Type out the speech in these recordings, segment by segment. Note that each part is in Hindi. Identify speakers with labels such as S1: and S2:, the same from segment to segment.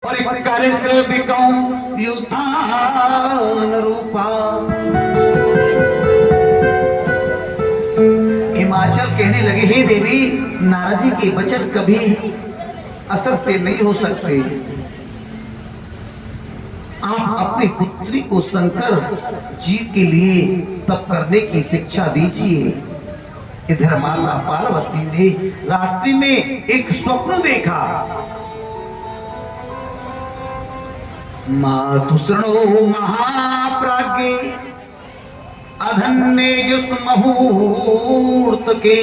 S1: और कर से बिकाऊं युद्धान रूपा। हिमाचल कहने लगे, हे देवी, नारद जी की बचत कभी असत्य नहीं हो सकते। आप अपनी पुत्री को शंकर जी के लिए तप करने की शिक्षा दीजिए। इधर माता पार्वती ने रात्रि में एक स्वप्न देखा। मातु शृणो महाप्राज्ञे अधन्ये जुष मुहूर्त के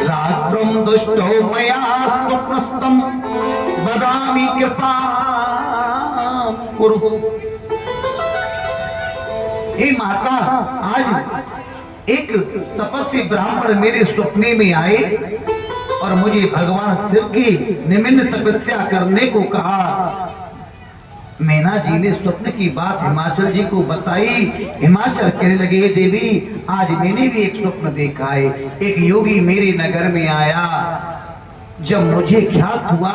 S1: रात्रं दुष्टो मया स्वप्नस्तम वदामि कृपा कुरु। हे माता, आज एक तपस्वी ब्राह्मण मेरे स्वप्ने में आए और मुझे भगवान शिव की निम्न तपस्या करने को कहा। मैना जी ने स्वप्न की बात हिमाचल जी को बताई। हिमाचल कहने लगे, देवी, आज मैंने भी एक स्वप्न देखा है। एक योगी मेरे नगर में आया। जब मुझे ख्याल हुआ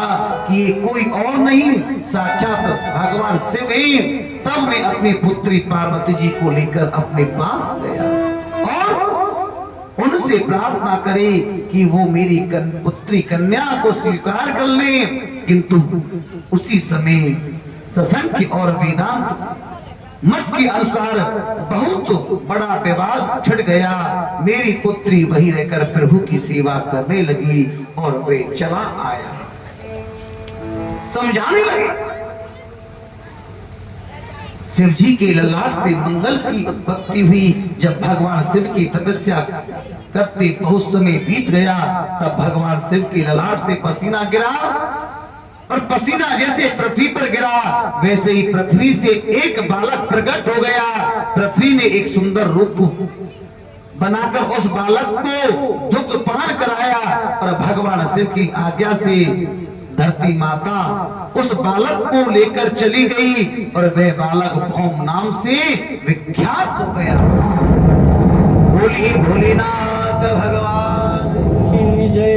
S1: कि ये कोई और नहीं, साक्षात भगवान शिव हैं, तब मैं अपनी पुत्री पार्वती जी को लेकर अपने पास गया और उनसे प्रार्थना करे कि वो मेरी पुत्री कन्या को स्वीकार कर ले। किंतु उसी समय सत्संग और वेदांत मत के अनुसार बहुत बड़ा विवाद छिड़ गया। मेरी पुत्री वही रहकर प्रभु की सेवा करने लगी और वे चला आया। समझाने लगे, शिव जी के ललाट से मंगल की उत्पत्ति हुई। जब भगवान शिव की तपस्या करते बहुत समय बीत गया, तब भगवान शिव के ललाट से पसीना गिरा और पसीना जैसे पृथ्वी पर गिरा, वैसे ही पृथ्वी से एक बालक प्रकट हो गया। पृथ्वी ने एक सुंदर रूप बनाकर उस बालक को दुग्ध पान कराया और भगवान शिव की आज्ञा से धरती माता उस बालक को लेकर चली गई और वह बालक भौम नाम से विख्यात हो गया। बोलिए भोलेनाथ भगवान की जय।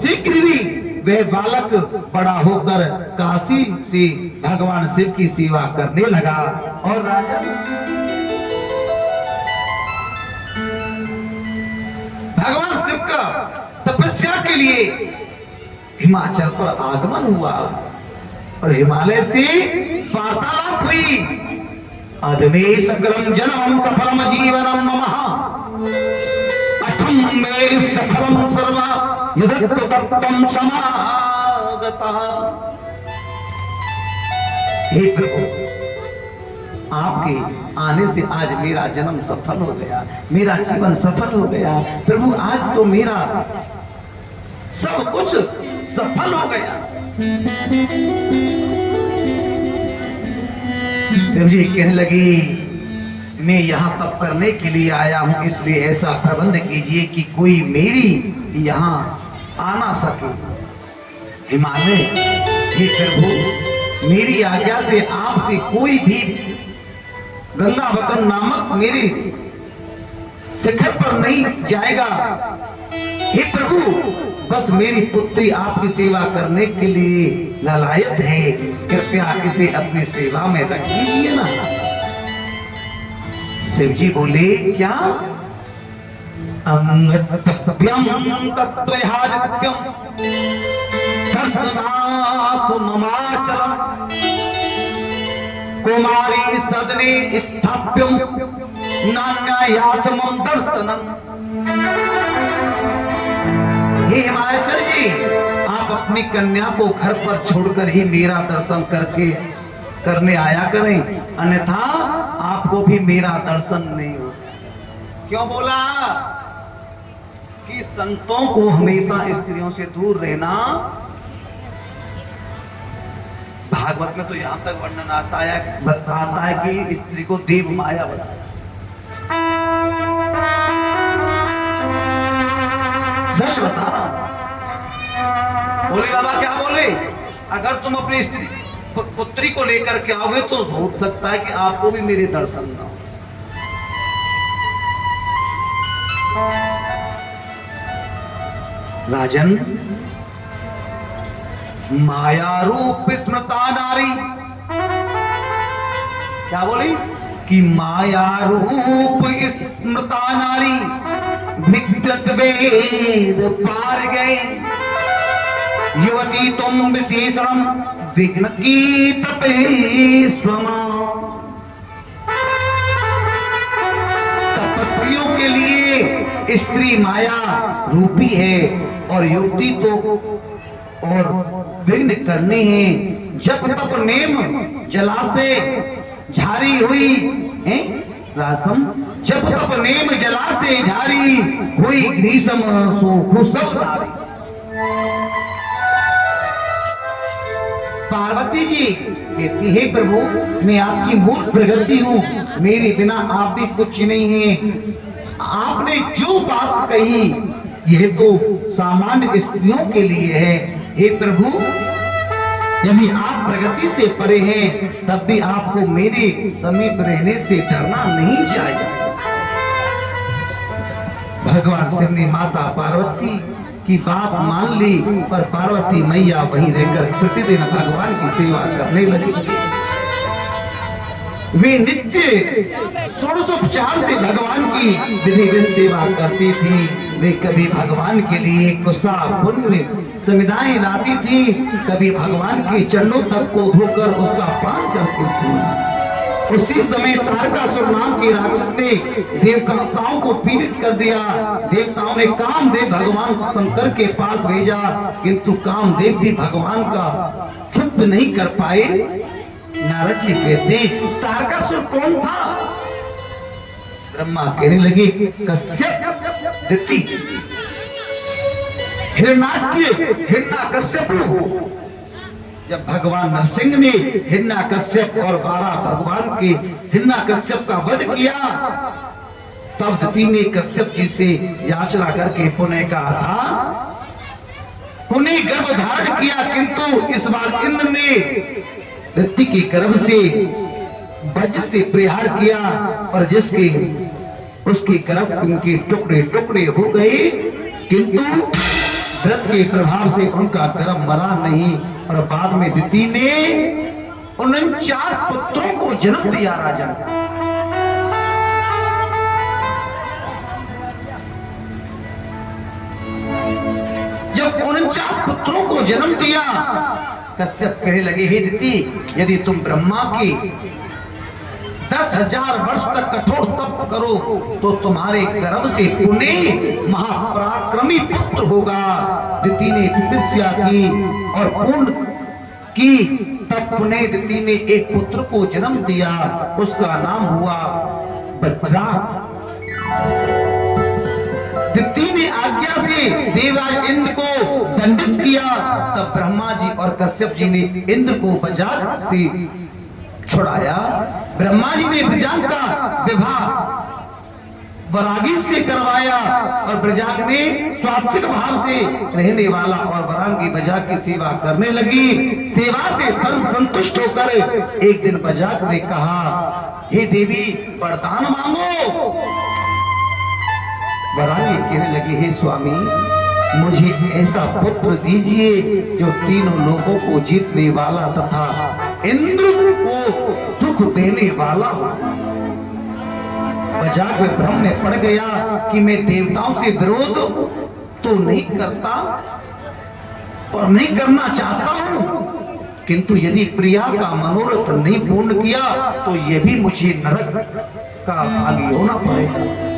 S1: शीघ्र ही वह बालक बड़ा होकर काशी से भगवान शिव की सेवा करने लगा। और राजा भगवान शिव का तपस्या के लिए हिमाचल पर आगमन हुआ और हिमालय से वार्तालाप हुई। अदमे सकलम जन्मम सफलम जीवनम मम अठम मे सफलम सर्वा यदत्तम समागतः। हे प्रभु, आपके आने से आज मेरा जन्म सफल हो गया, मेरा जीवन सफल हो गया। प्रभु, आज तो मेरा सब कुछ सफल हो गया। शिव जी कहने लगी, मैं यहाँ तप करने के लिए आया हूँ, इसलिए ऐसा प्रबंध कीजिए कि कोई मेरी यहाँ आ ना सके। हिमालय, हे प्रभु, मेरी आज्ञा से आपसे कोई भी गंगावतन नामक मेरे शिखर पर नहीं जाएगा। हे प्रभु, बस मेरी पुत्री आपकी सेवा करने के लिए लालायत है, कृपया इसे अपनी सेवा में रख लीजिए ना। शिव जी बोले, क्या? कुमारी सदने स्थाप्यम नान्यायातमं दर्शनम। हे हिमाचल जी, आप अपनी कन्या को घर पर छोड़कर ही मेरा दर्शन करने आया करें, अन्यथा आपको भी मेरा दर्शन नहीं हो। क्यों बोला? कि संतों को हमेशा स्त्रियों से दूर रहना। भागवत में तो यहां तक वर्णन आता है कि स्त्री को देव माया बताया। सच बता, बोले बाबा, क्या बोले? अगर तुम अपनी स्त्री पुत्री को लेकर के आओगे तो हो सकता है कि आपको भी मेरे दर्शन ना हो। राजन, माया रूप स्मृता नारी, क्या बोली कि माया रूप स्मृता नारी विद्युत वेद पार गए। युवती तुम विशेषण विघ्न की तपेस्वमा, तपस्वियों के लिए स्त्री माया रूपी है और युवती तो और विघ्न करने हैं। जब तप नेम जला से झारी हुई है रासम, जब तप नेम जला से झारी हुई ग्रीसम सुख सब नारी। पार्वती जी कहती है प्रभु मैं आपकी मूल प्रगति हूँ, मेरे बिना आप भी कुछ नहीं है। आपने जो बात कही यह तो सामान्य स्त्रियों के लिए है। हे प्रभु यदि आप प्रगति से परे हैं तब भी आपको मेरे समीप रहने से डरना नहीं चाहिए। भगवान शिव ने माता पार्वती की बात मान ली पर पार्वती मैया वहीं रहकर प्रतिदिन भगवान की सेवा करने लगी। वे नित्य षोडशोपचार से भगवान की विधिवत सेवा करती थी। वे कभी भगवान के लिए कुसा पुण्य समिधाएं लाती थी, कभी भगवान के चरणों तक को धोकर उसका पान करती थी। उसी समय तारकासुर नाम के राक्षस ने देवताओं को पीड़ित कर दिया। देवताओं ने कामदेव भगवान शंकर के पास भेजा, किंतु कामदेव भी भगवान का तृप्त नहीं कर पाए। नारद जी कहते तारकासुर कौन था? ब्रह्मा कहने लगे कश्यप दिति हिरण्याक्ष हिरण्यकश्यप। जब भगवान नरसिंह ने हिरण्यकश्यप और 12 भगवान के हिरण्यकश्यप का वध किया तब दिति ने कश्यप जी से याचना करके पुण्य कहा था, पुण्य गर्भ धारण किया, किंतु इस बार इंद्र ने दिति के गर्भ से वज्र से प्रहार किया और जिसके उसके गर्भ उनके टुकड़े टुकड़े हो गए, किंतु व्रत के प्रभाव से उनका गर्भ मरा नहीं और बाद में दिति ने 49 पुत्रों को जन्म दिया। राजा जब 49 पुत्रों को जन्म दिया कश्यप कहने लगे हे दिति यदि तुम ब्रह्मा की 10,000 वर्ष तक कठोर तप करो तो तुम्हारे गर्भ से पुण्य महापराक्रमी पुत्र होगा। दिति ने तपस्या की और पूर्ण की, तब पुण्य दिति ने एक पुत्र को जन्म दिया, उसका नाम हुआ वज्रा। दिति ने आज्ञा से देवराज इंद्र को दंडित किया, तब ब्रह्मा जी और कश्यप जी ने इंद्र को वज्राग से छुड़ाया। ब्रह्मा जी ने ब्रजांग का विवाह वरागी से करवाया और ब्रजांग ने स्वात्विक भाव से रहने वाला और वरांगी बजाग की सेवा करने लगी। सेवा से संतुष्ट होकर एक दिन बजाग ने कहा हे देवी वरदान मांगो। वरांगी कहने लगी हे स्वामी मुझे ऐसा पुत्र दीजिए जो तीनों लोगों को जीतने वाला तथा इंद्र को दुख देने वाला हो। बजाग में भ्रम में पड़ गया कि मैं देवताओं से विरोध तो नहीं करता और नहीं करना चाहता हूं, किंतु यदि प्रिया का मनोरथ नहीं पूर्ण किया तो यह भी मुझे नरक का भागी होना पड़ेगा।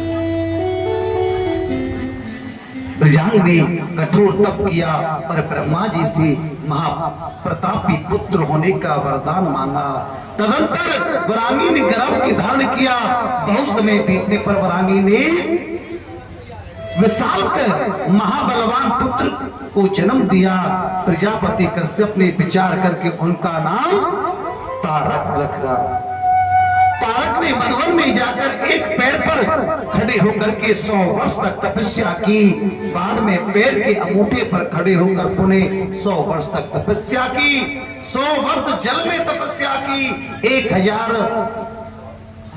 S1: ब्रजांग ने कठोर तप किया पर ब्रह्मा जी से महाप्रतापी पुत्र होने का वरदान मांगा। तदंतर वरांगी ने गर्भ के धारण किया। बहुत समय बीतने पर वरांगी ने विशाल महाबलवान पुत्र को जन्म दिया। प्रजापति कश्यप ने विचार करके उनका नाम तारक रखा। तारक ने मधुवन में जाकर एक पैर पर खड़े होकर के 100 वर्ष तक तपस्या की। बाद में पैर के अंगूठे पर खड़े होकर पुनः 100 वर्ष तक तपस्या की। 100 वर्ष जल में तपस्या की, 1000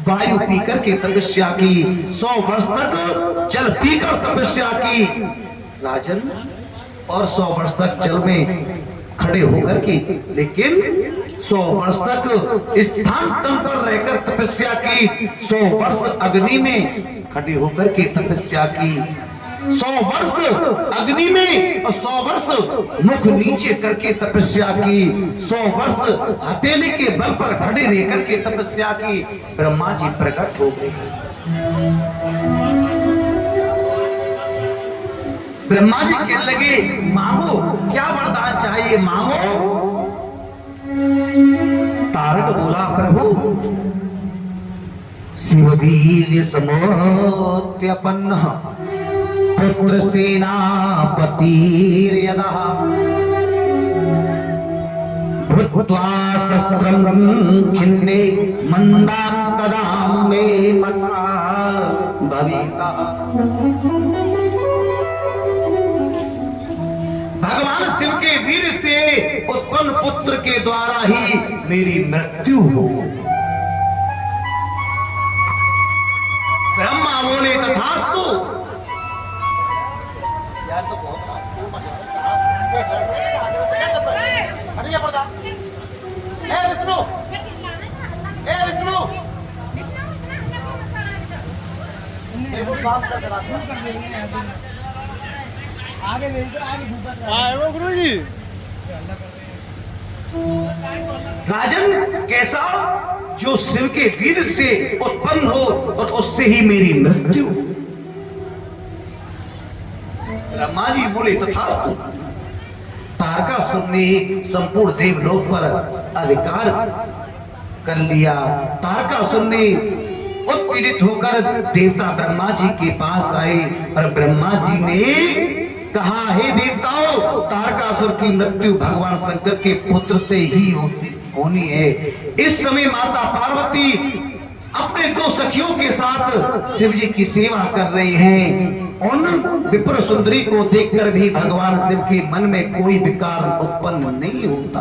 S1: वायु पीकर के तपस्या की, 100 वर्ष तक जल पीकर तपस्या की राजन, और 100 वर्ष तक जल में खड़े होकर के, लेकिन 100 वर्ष तक स्थान तन पर रहकर तपस्या की, 100 वर्ष अग्नि में खड़े होकर के तपस्या की, 100 वर्ष अग्नि में और 100 वर्ष मुख नीचे करके तपस्या की, 100 वर्ष हथेली के बल पर खड़े रह करके तपस्या की। ब्रह्मा जी प्रकट हो गए। ब्रह्मा जी कहने लगे, मांगो, क्या वरदान चाहिए, मांगो। तारक बोला, प्रभु शिववीर्य समोत्यपन्न पुत्र सेनापति यदा भूत्वा शस्त्रं खिन्ने मंदां तदा मे मता भविता। भगवान शिव के वीर से उत्पन्न पुत्र के द्वारा ही मेरी मृत्यु हो। ब्रह्मा बोले, तथास्तु। यार तो बहुत विष्णु, विष्णु आगे गुरु जी। राजन, कैसा? जो शिव के वीर से उत्पन्न हो और उससे ही मेरी मृत्यु। ब्रह्मा जी बोले, तथास्तु। तारकासुर ने संपूर्ण देवलोक पर अधिकार कर लिया। तारकासुर ने उत्पीड़ित होकर देवता ब्रह्मा जी के पास आए और ब्रह्मा जी ने कहा, हे देवताओं, तारकासुर की मृत्यु भगवान शंकर के पुत्र से ही होनी है। इस समय माता पार्वती अपने 2 सखियों के साथ शिव जी की सेवा कर रही हैं। उन विप्र सुंदरी को देखकर भी भगवान शिव के मन में कोई विकार उत्पन्न नहीं होता।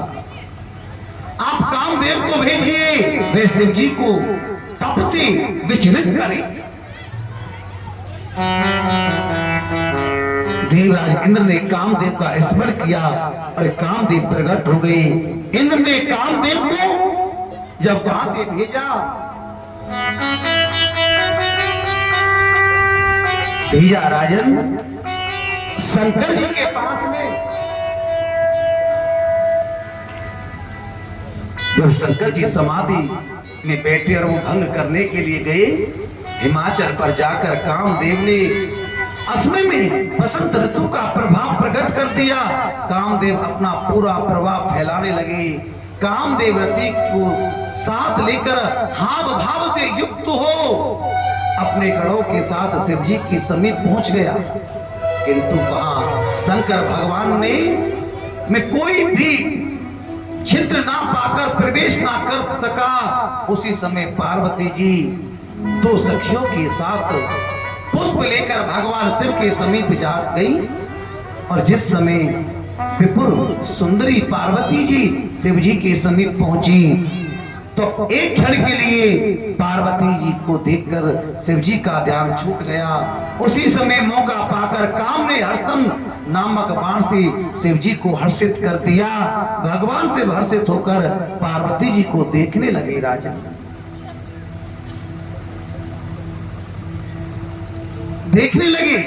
S1: आप कामदेव को भेजिए, वे शिव जी को तप से विचलित करें। देवराज इंद्र ने कामदेव का स्मरण किया और कामदेव प्रकट हो गए। इंद्र ने कामदेव को जब वहां से भेजा राजन शंकर जी के पास में। जब शंकर जी समाधि में बैठे और वो भंग करने के लिए गए, हिमाचल पर जाकर कामदेव ने असमय में बसंत ऋतु का प्रभाव प्रकट कर दिया। कामदेव अपना पूरा प्रभाव फैलाने लगे। कामदेव रति को साथ लेकर हाव भाव से युक्त हो अपने गणों के साथ शिव जी के समीप पहुंच गया, किंतु वहां शंकर भगवान ने में कोई भी छिद्र ना पाकर प्रवेश ना कर सका। उसी समय पार्वती जी 2 सखियों के साथ पुष्प लेकर भगवान शिव के समीप जा गई और जिस समय विपुल सुंदरी पार्वती जी शिव जी के समीप पहुंची तो एक क्षण के लिए पार्वती जी को देखकर शिव जी का ध्यान छूट गया। उसी समय मौका पाकर काम ने हर्षण नामक बाण से शिव जी को हर्षित कर दिया। भगवान से हर्षित होकर पार्वती जी को देखने लगे। राजा देखने लगे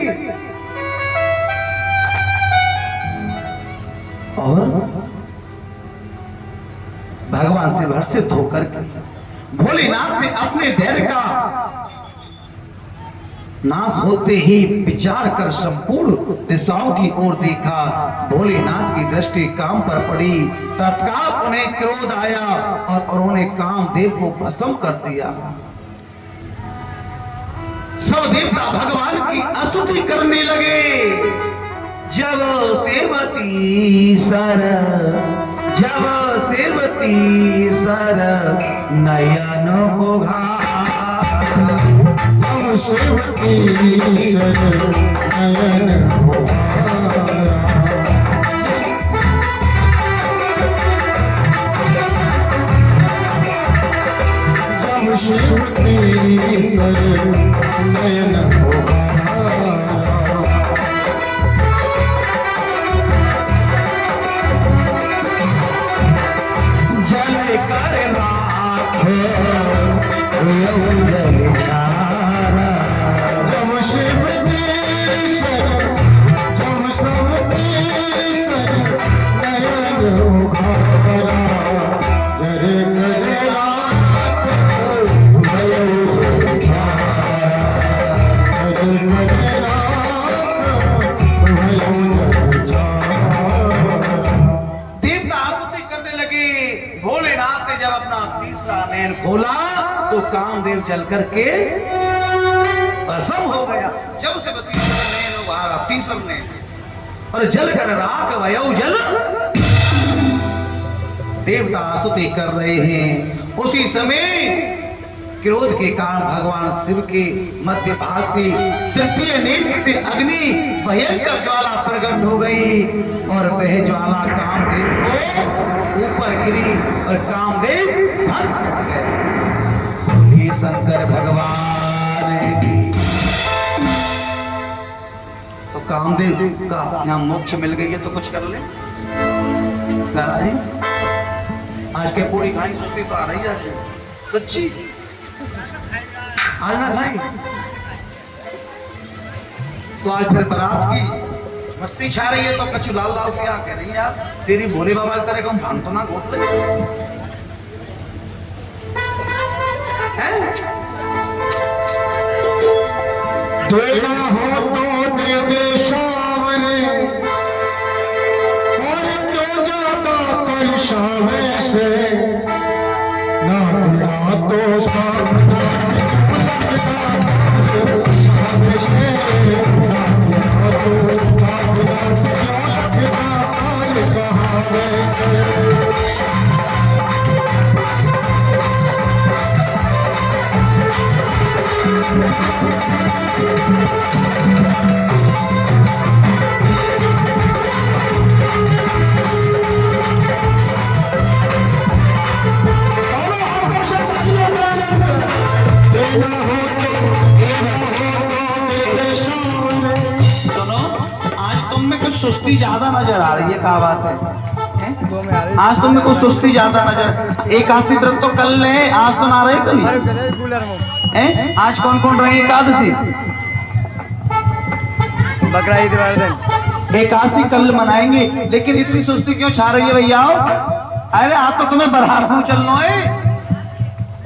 S1: और भगवान से हर्षित होकर भोलेनाथ ने अपने धैर्य का नाश होते ही विचार कर संपूर्ण दिशाओं की ओर देखा। भोलेनाथ की दृष्टि काम पर पड़ी। तत्काल उन्हें क्रोध आया और उन्होंने कामदेव को भस्म कर दिया। सब देवता भगवान की स्तुति करने लगे। जब सेवती सर नयन होगा, जब सेवती सर नयन होगा, जब सेवती सर नयन होगा। खोला तो कामदेव जल करके भस्म हो गया। जब से तीसर ने और जल कर राख वयो जल देवता स्तुति कर रहे हैं। उसी समय क्रोध के कारण भगवान शिव के मध्य भाग से तृतीय नेत्र से अग्नि भयंकर ज्वाला प्रकट हो गई और वह ज्वाला कामदेव को ऊपर गिरी और कामदेव भस्म हो गए। ये शंकर भगवान की तो कामदेव का यहाँ मोक्ष मिल गई है तो कुछ कर ले आज के पूरी कहानी सोचती तो आ रही है सच्ची आज ना भाई तो आज फिर बारात की मस्ती छा रही है तो कछु लाल लाल से कह रही है यार तेरी भोले बाबा की तरह भान तो ना घोट ले
S2: देना हो तो दे दे सावरे और क्यों जाता कल शामे से ना मिला तो सामना
S1: सुस्ती ज्यादा नजर आ रही है। क्या बात है आज तुम में कुछ सुस्ती ज्यादा नजर एकादशी व्रत तो कल है आज तो ना रहे कल आज कौन कौन रहे एकादशी
S3: बकरा ईद वाले दिन
S1: एकादशी कल मनाएंगे लेकिन इतनी सुस्ती क्यों छा रही है भैया? अरे आज तो तुम्हें बरहार चलना है